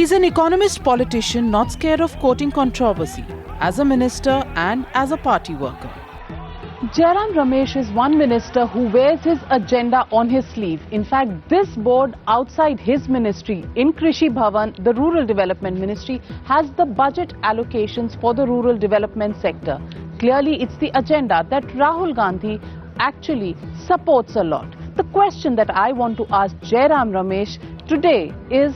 He's an economist politician not scared of quoting controversy, as a minister and as a party worker. Jairam Ramesh is one minister who wears his agenda on his sleeve. In fact, this board outside his ministry, in Krishi Bhavan, the Rural Development Ministry, has the budget allocations for the rural development sector. Clearly, it's the agenda that Rahul Gandhi actually supports a lot. The question that I want to ask Jairam Ramesh today is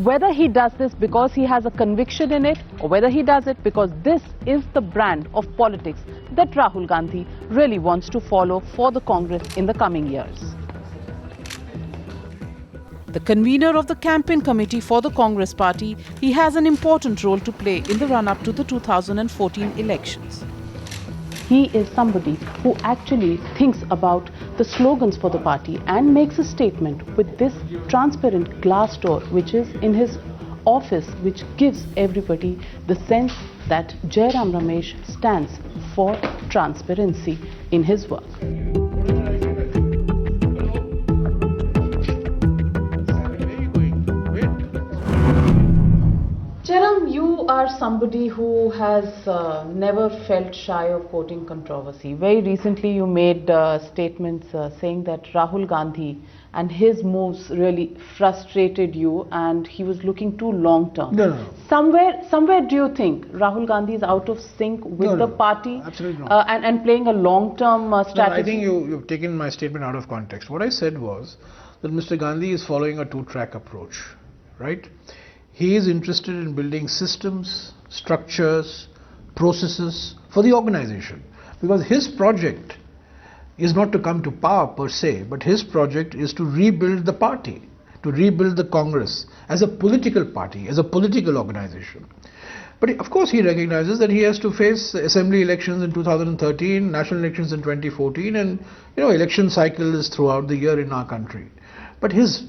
whether he does this because he has a conviction in it, or whether he does it because this is the brand of politics that Rahul Gandhi really wants to follow for the Congress in the coming years. The convener of the campaign committee for the Congress party, he has an important role to play in the run-up to the 2014 elections. He is somebody who actually thinks about the slogans for the party and makes a statement with this transparent glass door which is in his office, which gives everybody the sense that Jairam Ramesh stands for transparency in his work. Jairam, you are somebody who has never felt shy of quoting controversy. Very recently you made statements saying that Rahul Gandhi and his moves really frustrated you and he was looking too long term. No. Somewhere do you think Rahul Gandhi is out of sync with the party? Absolutely not. And playing a long term strategy? No, I think you've taken my statement out of context. What I said was that Mr. Gandhi is following a two-track approach, right? He is interested in building systems, structures, processes for the organization, because his project is not to come to power per se, but his project is to rebuild the party, to rebuild the Congress as a political party, as a political organization. But of course he recognizes that he has to face assembly elections in 2013, national elections in 2014, and election cycles throughout the year in our country. But his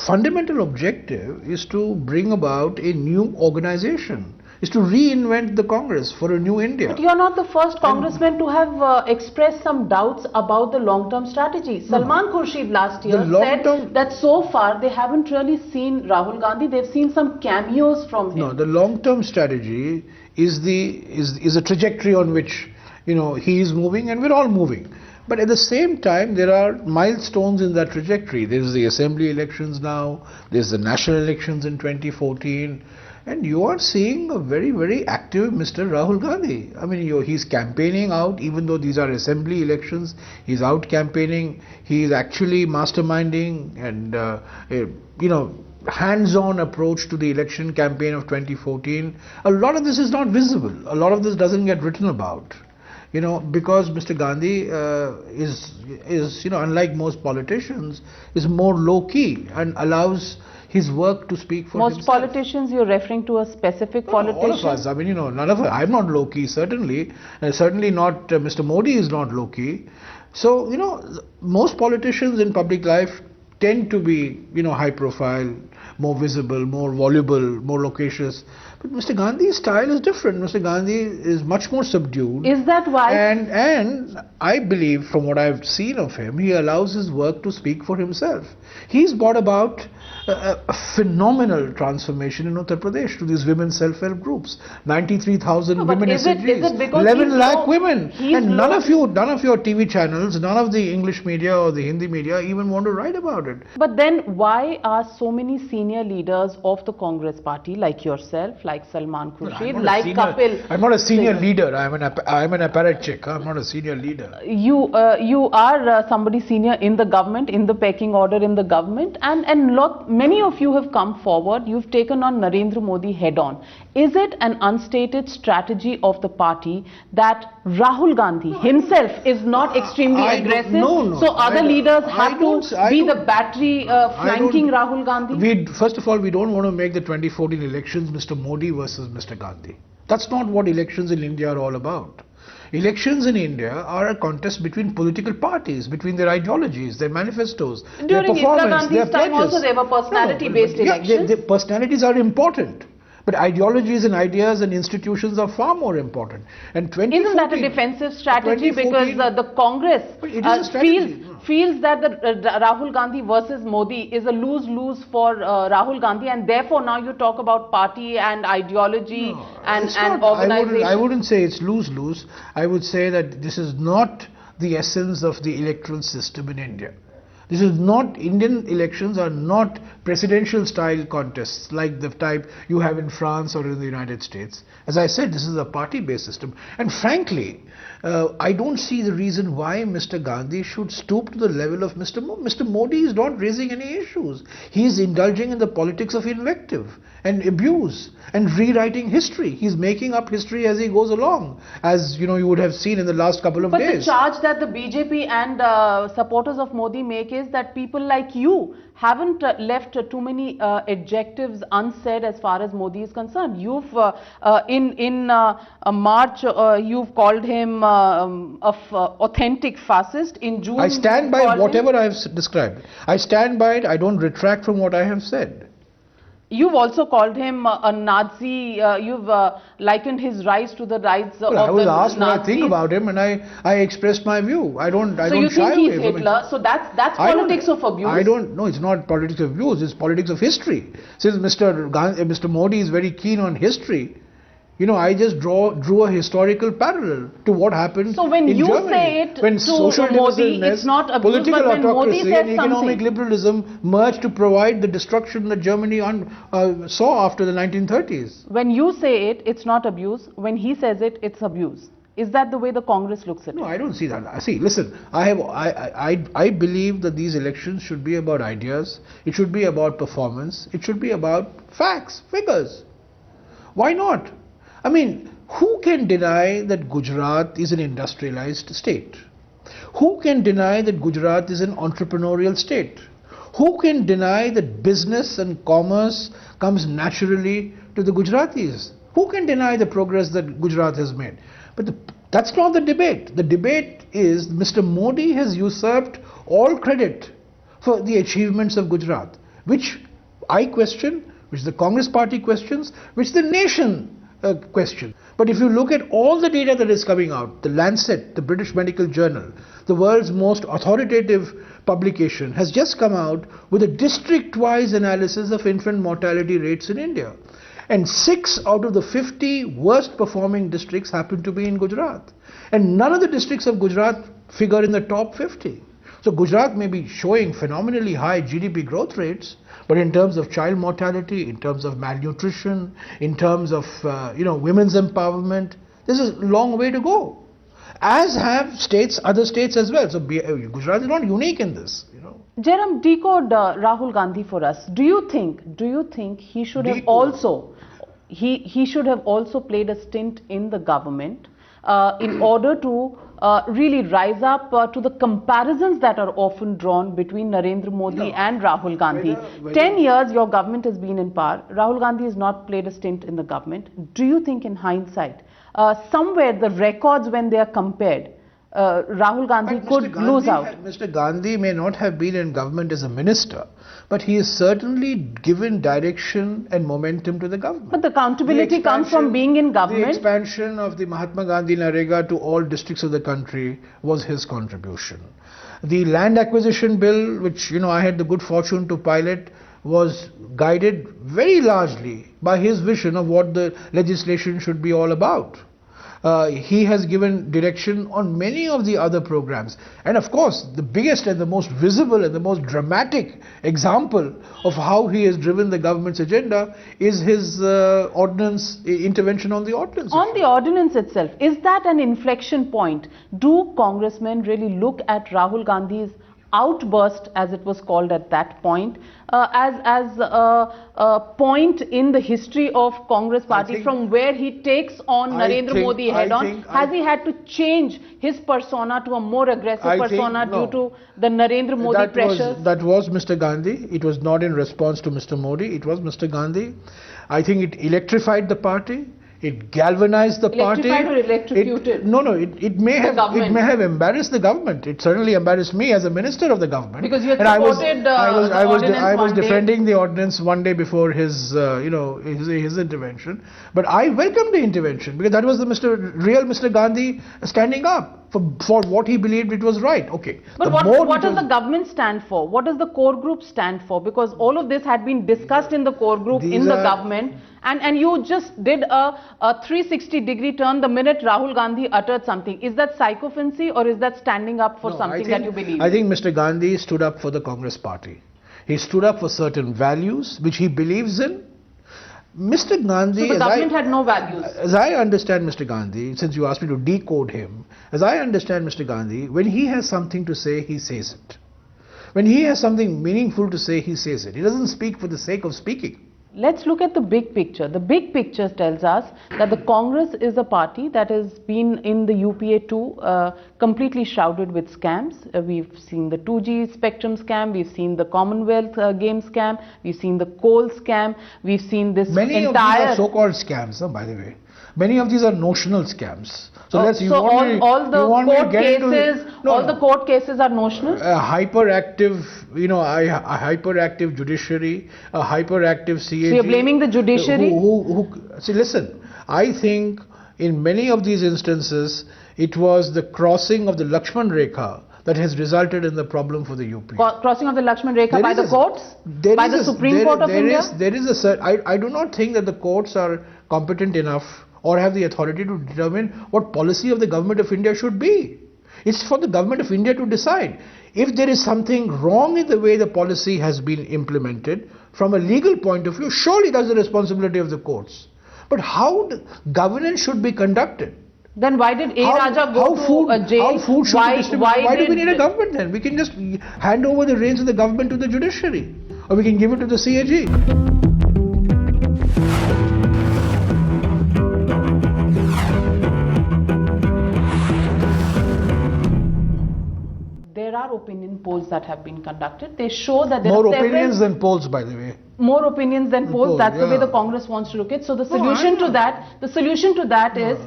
fundamental objective is to bring about a new organization, is to reinvent the Congress for a new India. But you are not the first congressman to have expressed some doubts about the long-term strategy. Salman Khurshid last year said that so far they haven't really seen Rahul Gandhi, they've seen some cameos from him. No, the long-term strategy is a trajectory on which he is moving and we're all moving. But at the same time, there are milestones in that trajectory. There's the assembly elections now, there's the national elections in 2014, and you are seeing a very, very active Mr. Rahul Gandhi. I mean, he's campaigning out, even though these are assembly elections, he's out campaigning, he's actually masterminding and, hands-on approach to the election campaign of 2014. A lot of this is not visible, a lot of this doesn't get written about. Because Mr. Gandhi is unlike most politicians, is more low-key and allows his work to speak for himself. Most politicians, you're referring to a specific politician? All of us. I mean, none of us. I'm not low-key, certainly. Certainly not Mr. Modi is not low-key. So, most politicians in public life tend to be, high-profile, more visible, more voluble, more loquacious. But Mr. Gandhi's style is different. Mr. Gandhi is much more subdued. Is that why? And I believe, from what I've seen of him, he allows his work to speak for himself. He's brought about a phenomenal transformation in Uttar Pradesh to these women's self-help groups. 93,000 women SHGs, 11 lakh women. And none of your TV channels, none of the English media or the Hindi media even want to write about it. But then why are so many senior leaders of the Congress party, like yourself, like Salman Khurshid, like Kapil? I'm not a senior leader. I'm an apparatchik. I'm not a senior leader. You are somebody senior in the government, in the pecking order in the government, and many of you have come forward. You've taken on Narendra Modi head on. Is it an unstated strategy of the party that Rahul Gandhi himself is not extremely aggressive? No. So other leaders have to be the battery flanking Rahul Gandhi? First of all, we don't want to make the 2014 elections Mr. Modi versus Mr. Gandhi. That's not what elections in India are all about. Elections in India are a contest between political parties, between their ideologies, their manifestos, their performance, their pledges. During Indira Gandhi's time also there were personality-based elections. The personalities are important. But ideologies and ideas and institutions are far more important. And 2014, isn't that a defensive strategy? Because the Congress But it is a strategy. feels that Rahul Gandhi versus Modi is a lose-lose for Rahul Gandhi, and therefore now you talk about party and ideology and organization. I wouldn't say it's lose-lose. I would say that this is not the essence of the electoral system in India. This is not, Indian elections are not presidential style contests like the type you have in France or in the United States. As I said, this is a party based system. And frankly, I don't see the reason why Mr. Gandhi should stoop to the level of Mr. Modi. Mr. Modi is not raising any issues. He is indulging in the politics of invective and abuse and rewriting history. He's making up history as he goes along, as you know, you would have seen in the last couple of days. But the charge that the BJP and supporters of Modi make is that people like you haven't left too many adjectives unsaid as far as Modi is concerned. You've in March you've called him authentic fascist. In June, I stand by whatever I have described. I stand by it. I don't retract from what I have said. You've also called him a Nazi. You've likened his rise to the rise of the Nazis. I was asked what I think about him, and I expressed my view. I don't So you think he's Hitler? So that's politics of abuse. I don't. No, it's not politics of abuse. It's politics of history. Since Mr. Modi is very keen on history, you know, I just drew a historical parallel to what happened. So when in you Germany, say it when to social Modi, it's not abuse, political but when Modi autocracy says and economic something. liberalism merged to provide the destruction that Germany saw after the 1930s. When you say it, it's not abuse. When he says it, it's abuse. Is that the way the Congress looks at it? No, I don't see that. See, listen, I believe that these elections should be about ideas. It should be about performance. It should be about facts, figures. Why not? I mean, who can deny that Gujarat is an industrialized state? Who can deny that Gujarat is an entrepreneurial state? Who can deny that business and commerce comes naturally to the Gujaratis? Who can deny the progress that Gujarat has made? But that's not the debate. The debate is Mr. Modi has usurped all credit for the achievements of Gujarat, which I question, which the Congress party questions, which the nation question. But if you look at all the data that is coming out, the Lancet, the British Medical Journal, the world's most authoritative publication, has just come out with a district-wise analysis of infant mortality rates in India. And 6 out of the 50 worst performing districts happen to be in Gujarat. And none of the districts of Gujarat figure in the top 50. So Gujarat may be showing phenomenally high GDP growth rates, but in terms of child mortality, in terms of malnutrition, in terms of women's empowerment, this is a long way to go. As have other states as well. So Gujarat is not unique in this. Jairam, decode Rahul Gandhi for us. Do you think he should have also he should have also played a stint in the government in order to really rise up to the comparisons that are often drawn between Narendra Modi and Rahul Gandhi. 10 years your government has been in power. Rahul Gandhi has not played a stint in the government. Do you think in hindsight, somewhere the records when they are compared, Rahul Gandhi could lose out? Mr. Gandhi may not have been in government as a minister, but he has certainly given direction and momentum to the government. But the accountability comes from being in government. The expansion of the Mahatma Gandhi Narega to all districts of the country was his contribution. The land acquisition bill, which I had the good fortune to pilot, was guided very largely by his vision of what the legislation should be all about. He has given direction on many of the other programs. And of course, the biggest and the most visible and the most dramatic example of how he has driven the government's agenda is his intervention on the ordinance. On the ordinance itself, is that an inflection point? Do congressmen really look at Rahul Gandhi's outburst, as it was called at that point, as a point in the history of Congress party from where he takes on Narendra Modi head on? Has he had to change his persona to a more aggressive persona due to the Narendra Modi pressures? That was Mr. Gandhi. It was not in response to Mr. Modi. It was Mr. Gandhi. I think it electrified the party. It galvanized the party. Electrified or electrocuted? It may have embarrassed the government. It certainly embarrassed me as a minister of the government. Because you had and supported I was one day. defending the ordinance one day before his his intervention. But I welcomed the intervention because that was the real Mr. Gandhi standing up for what he believed it was right. Okay. But what does the government stand for? What does the core group stand for? Because all of this had been discussed in the core group, in the government, and you just did a 360-degree turn the minute Rahul Gandhi uttered something. Is that sycophancy or is that standing up for something that you believe in? I think Mr. Gandhi stood up for the Congress party. He stood up for certain values which he believes in. Mr. Gandhi... So the government had no values? As I understand Mr. Gandhi, since you asked me to decode him, as I understand Mr. Gandhi, when he has something to say, he says it. When he has something meaningful to say, he says it. He doesn't speak for the sake of speaking. Let's look at the big picture. The big picture tells us that the Congress is a party that has been in the UPA too, completely shrouded with scams. We've seen the 2G spectrum scam, we've seen the Commonwealth game scam, we've seen the coal scam, we've seen this Many of these are so-called scams, by the way. Many of these are notional scams. So all the court cases are notional? A hyperactive, a hyperactive judiciary, a hyperactive CAG. So you're blaming the judiciary? See, listen, I think in many of these instances, it was the crossing of the Lakshman Rekha that has resulted in the problem for the UP. Crossing of the Lakshman Rekha by the courts? By the Supreme Court of India? I do not think that the courts are competent enough or have the authority to determine what policy of the government of India should be. It's for the government of India to decide. If there is something wrong in the way the policy has been implemented, from a legal point of view, surely that's the responsibility of the courts. But how governance should be conducted? Then why did A. Raja go to a jail? How food should be distributed? Why do we need a government then? We can just hand over the reins of the government to the judiciary. Or we can give it to the CAG. There are opinion polls that have been conducted. They show that there are more opinions than polls, by the way. More opinions than polls. That's the way the Congress wants to look at. So the solution to that, is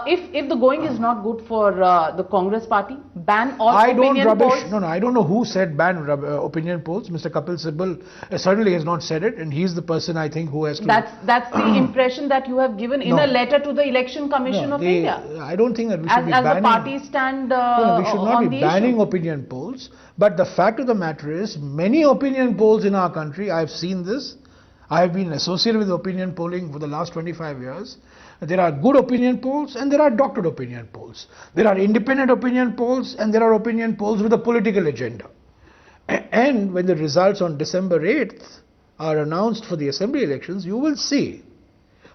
if the going is not good for the Congress party, ban all opinion polls. I don't know who said ban opinion polls. Mr. Kapil Sibal certainly has not said it, and he's the person I think who has to. That's the impression that you have given in a letter to the Election Commission of India. I don't think that we should be banning. As the parties stand we should not be banning opinion polls. But the fact of the matter is, many opinion polls in our country, I have seen this. I have been associated with opinion polling for the last 25 years. There are good opinion polls and there are doctored opinion polls. There are independent opinion polls and there are opinion polls with a political agenda. And when the results on December 8th are announced for the assembly elections, you will see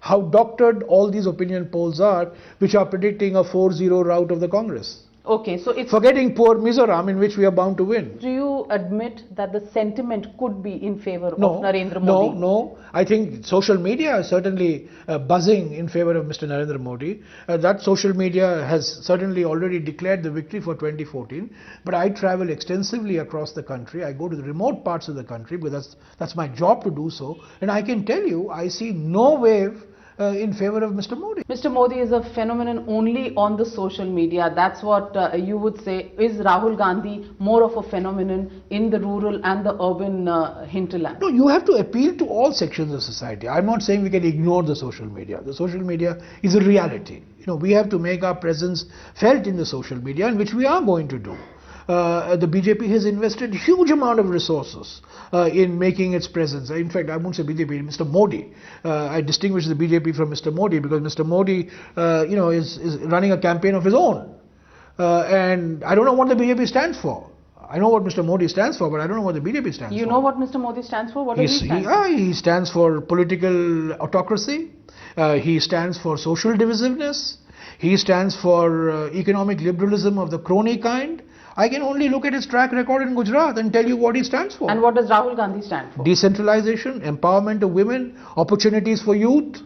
how doctored all these opinion polls are, which are predicting a 4-0 rout of the Congress. Okay, so it's... Forgetting poor Mizoram, in which we are bound to win. Do you admit that the sentiment could be in favor of Narendra Modi? No. I think social media is certainly buzzing in favor of Mr. Narendra Modi. That social media has certainly already declared the victory for 2014. But I travel extensively across the country. I go to the remote parts of the country because that's my job to do so. And I can tell you, I see no wave in favor of Mr. Modi. Mr. Modi is a phenomenon only on the social media. That's what you would say. Is Rahul Gandhi more of a phenomenon in the rural and the urban hinterland? No, you have to appeal to all sections of society. I'm not saying we can ignore the social media. The social media is a reality. We have to make our presence felt in the social media, and which we are going to do. The BJP has invested huge amount of resources in making its presence. In fact, I won't say BJP, Mr. Modi. I distinguish the BJP from Mr. Modi because Mr. Modi, is running a campaign of his own. And I don't know what the BJP stands for. I know what Mr. Modi stands for, but I don't know what the BJP stands for. You know what Mr. Modi stands for? What does he stand for? He stands for political autocracy. He stands for social divisiveness. He stands for economic liberalism of the crony kind. I can only look at his track record in Gujarat and tell you what he stands for. And what does Rahul Gandhi stand for? Decentralization, empowerment of women, opportunities for youth,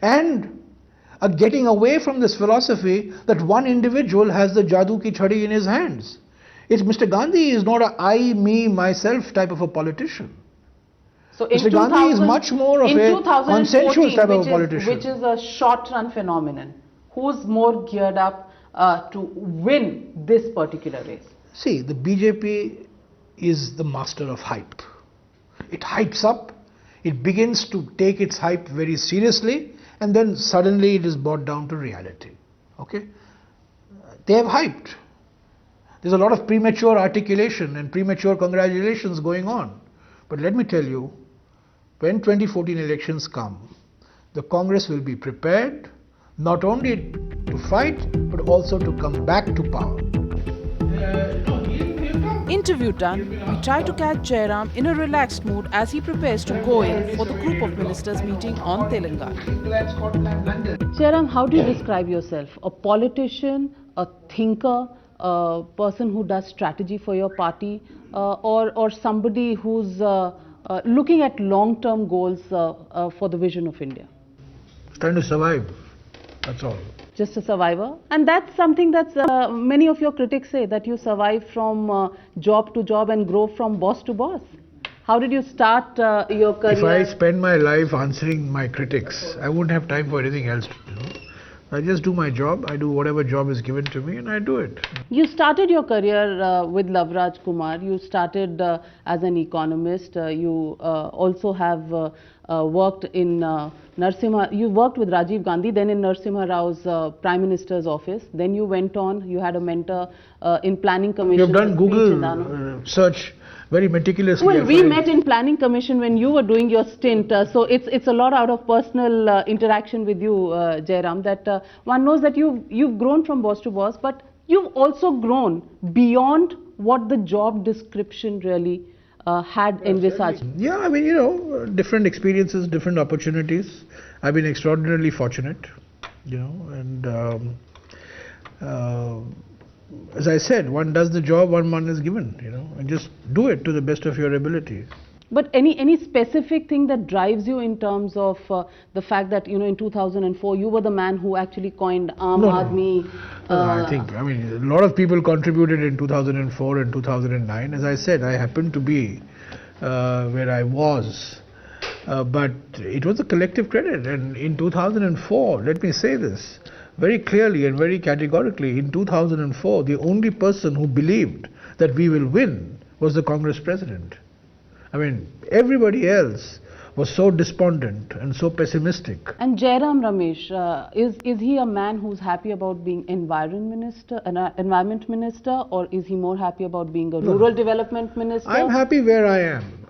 and getting away from this philosophy that one individual has the jadoo ki chhadi in his hands. Mr. Gandhi is not a I, me, myself type of a politician. So in Mr. Gandhi is much more of a consensual type of politician. which is a short-run phenomenon, who's more geared up to win this particular race? See, the BJP is the master of hype. It hypes up, it begins to take its hype very seriously, and then suddenly it is brought down to reality. Okay? They have hyped. There's a lot of premature articulation and premature congratulations going on. But let me tell you, when 2014 elections come, the Congress will be prepared not only to fight, but also to come back to power. Interview done, we try to catch Jairam in a relaxed mood as he prepares to go in for the group of ministers meeting on Telangana. Jairam, how do you describe yourself? A politician, a thinker, a person who does strategy for your party, or somebody who's looking at long-term goals for the vision of India? Trying to survive, that's all. Just a survivor? And that's something that many of your critics say, that you survive from job to job and grow from boss to boss. How did you start your career? If I spend my life answering my critics, I wouldn't have time for anything else. I just do my job, I do whatever job is given to me, and I do it. You started your career with Lavraj Kumar. You started as an economist. You also have worked in Narasimha. You worked with Rajiv Gandhi, then in Narasimha Rao's Prime Minister's office. Then you went on. You had a mentor in Planning Commission. You've done Google search very meticulously. Well, we met in Planning Commission when you were doing your stint. So it's a lot out of personal interaction with you, Jairam, that one knows that you've grown from boss to boss, but you've also grown beyond what the job description really had envisaged. Yeah, I mean, different experiences, different opportunities. I've been extraordinarily fortunate, and as I said, one does the job one is given, and just do it to the best of your ability. But any specific thing that drives you in terms of the fact that, in 2004, you were the man who actually coined Aam Aadmi? A lot of people contributed in 2004 and 2009. As I said, I happened to be where I was. But it was a collective credit. And in 2004, let me say this very clearly and very categorically, in 2004, the only person who believed that we will win was the Congress president. I mean, everybody else was so despondent and so pessimistic. And Jairam Ramesh, is he a man who's happy about being environment minister, or is he more happy about being a rural development minister? I'm happy where I am.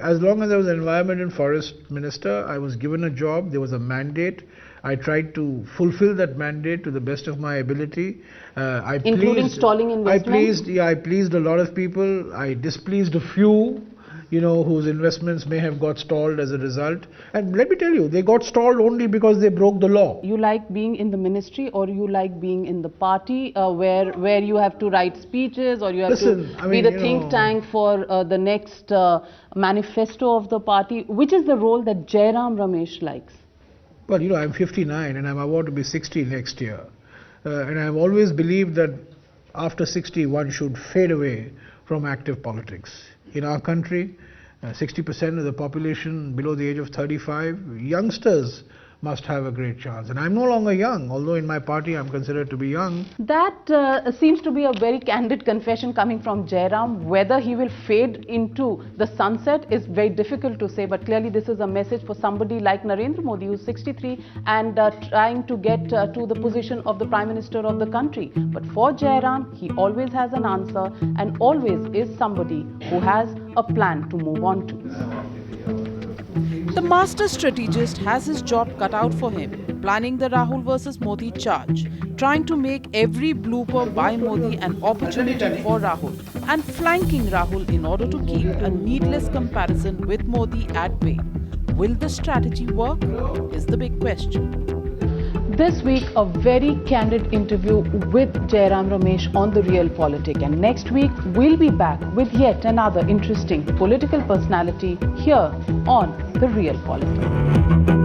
As long as I was environment and forest minister, I was given a job, there was a mandate. I tried to fulfill that mandate to the best of my ability. Including stalling investment? I pleased a lot of people. I displeased a few, whose investments may have got stalled as a result. And let me tell you, they got stalled only because they broke the law. You like being in the ministry, or you like being in the party where you have to write speeches, or you have to be the think tank for the next manifesto of the party? Which is the role that Jairam Ramesh likes? Well, I'm 59 and I'm about to be 60 next year. And I've always believed that after 60, one should fade away from active politics. In our country, 60% of the population below the age of 35, youngsters must have a great chance. And I'm no longer young, although in my party I'm considered to be young. That seems to be a very candid confession coming from Jairam. Whether he will fade into the sunset is very difficult to say, but clearly this is a message for somebody like Narendra Modi, who's 63 and trying to get to the position of the Prime Minister of the country. But for Jairam, he always has an answer and always is somebody who has a plan to move on to. The master strategist has his job cut out for him, planning the Rahul versus Modi charge, trying to make every blooper by Modi an opportunity for Rahul, and flanking Rahul in order to keep a needless comparison with Modi at bay. Will the strategy work? Is the big question. This week, a very candid interview with Jairam Ramesh on The Real Politic. And next week, we'll be back with yet another interesting political personality here on The Real Politic.